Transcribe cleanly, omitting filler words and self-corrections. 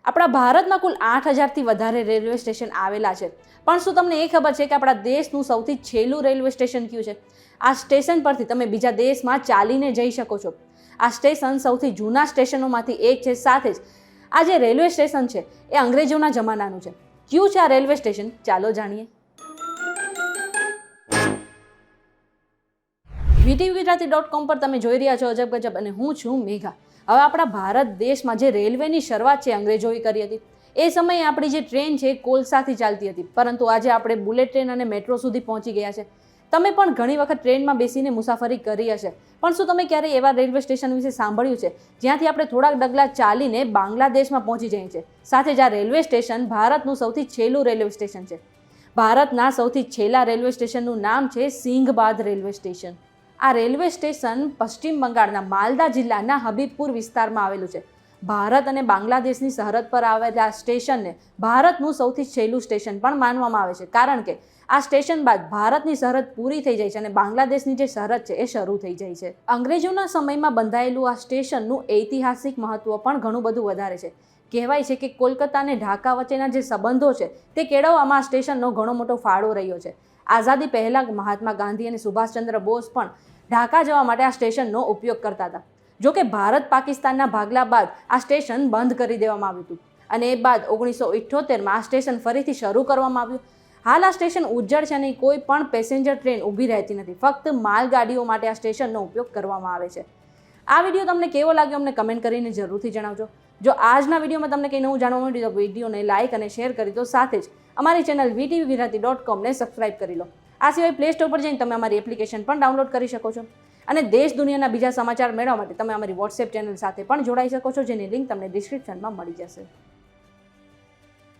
આપણા ભારતમાં કુલ 8,000થી વધારે રેલવે સ્ટેશન આવેલા છે, પણ શું તમને એ ખબર છે કે આપણા દેશનું સૌથી છેલ્લું રેલવે સ્ટેશન કયું છે? આ સ્ટેશન પરથી તમે બીજા દેશમાં ચાલીને જઈ શકો છો. આ સ્ટેશન સૌથી જૂના સ્ટેશનોમાંથી એક છે. સાથે જ આ જે રેલવે સ્ટેશન છે એ અંગ્રેજોના જમાનાનું છે. કયું છે આ રેલવે સ્ટેશન? ચાલો જાણીએ. VTVGujarati.com પર તમે જોઈ રહ્યા છો અજબ ગજબ, અને હું છું મેઘા. હવે આપણા ભારત દેશમાં જે રેલવેની શરૂઆત છે અંગ્રેજોએ કરી હતી. એ સમયે આપણી જે ટ્રેન છે કોલસાથી ચાલતી હતી, પરંતુ આજે આપણે બુલેટ ટ્રેન અને મેટ્રો સુધી પહોંચી ગયા છે. તમે પણ ઘણી વખત ટ્રેનમાં બેસીને મુસાફરી કરી હશે, પણ શું તમે ક્યારેય એવા રેલવે સ્ટેશન વિશે સાંભળ્યું છે જ્યાંથી આપણે થોડાક ડગલા ચાલીને બાંગ્લાદેશમાં પહોંચી જઈએ છીએ? સાથે જ આ રેલવે સ્ટેશન ભારતનું સૌથી છેલ્લું રેલવે સ્ટેશન છે. ભારતના સૌથી છેલ્લા રેલવે સ્ટેશનનું નામ છે સિંઘબાદ રેલવે સ્ટેશન. આ રેલવે સ્ટેશન પશ્ચિમ બંગાળના માલદા જિલ્લાના હબીબપુર વિસ્તારમાં આવેલું છે. ભારત અને બાંગ્લાદેશની સરહદ પર આવેલા સ્ટેશનને ભારતનું સૌથી છેલ્લું સ્ટેશન પણ માનવામાં આવે છે, કારણ કે આ સ્ટેશન બાદ ભારતની સરહદ પૂરી થઈ જાય છે અને બાંગ્લાદેશની જે સરહદ છે એ શરૂ થઈ જાય છે. અંગ્રેજોના સમયમાં બંધાયેલું આ સ્ટેશનનું ઐતિહાસિક મહત્વ પણ ઘણું બધું વધારે છે. કહેવાય છે કે કોલકાતા અને ઢાકા વચ્ચેના જે સંબંધો છે તે કેળવવામાં આ સ્ટેશનનો ઘણો મોટો ફાળો રહ્યો છે. આઝાદી પહેલાં મહાત્મા ગાંધી અને સુભાષચંદ્ર બોઝ પણ ઢાકા જવા માટે આ સ્ટેશનનો ઉપયોગ કરતા હતા. જોકે ભારત પાકિસ્તાનના ભાગલા બાદ આ સ્ટેશન બંધ કરી દેવામાં આવ્યું હતું, અને એ બાદ 1978માં આ સ્ટેશન ફરીથી શરૂ કરવામાં આવ્યું. હાલ આ સ્ટેશન ઉજ્જડ છે અને કોઈ પણ પેસેન્જર ટ્રેન ઊભી રહેતી નથી. ફક્ત માલગાડીઓ માટે આ સ્ટેશનનો ઉપયોગ કરવામાં આવે છે. આ વિડીયો તમને કેવો લાગ્યો અમને કમેન્ટ કરીને જરૂરથી જણાવજો. જો આજના વિડીયોમાં તમને કંઈ નવું જાણવા મળ્યું તો વિડીયોને લાઇક અને શેર કરી દો. સાથે જ અમારી ચેનલ VTVGujarati.com ને સબસ્ક્રાઇબ કરી લો. આ સિવાય પ્લે સ્ટોર પર જઈને તમે અમારી એપ્લિકેશન પણ ડાઉનલોડ કરી શકો છો. અને દેશ દુનિયાના બીજા સમાચાર મેળવવા માટે તમે અમારી વોટ્સએપ ચેનલ સાથે પણ જોડાઈ શકો છો, જેની લિંક તમને ડિસ્ક્રિપ્શનમાં મળી જશે.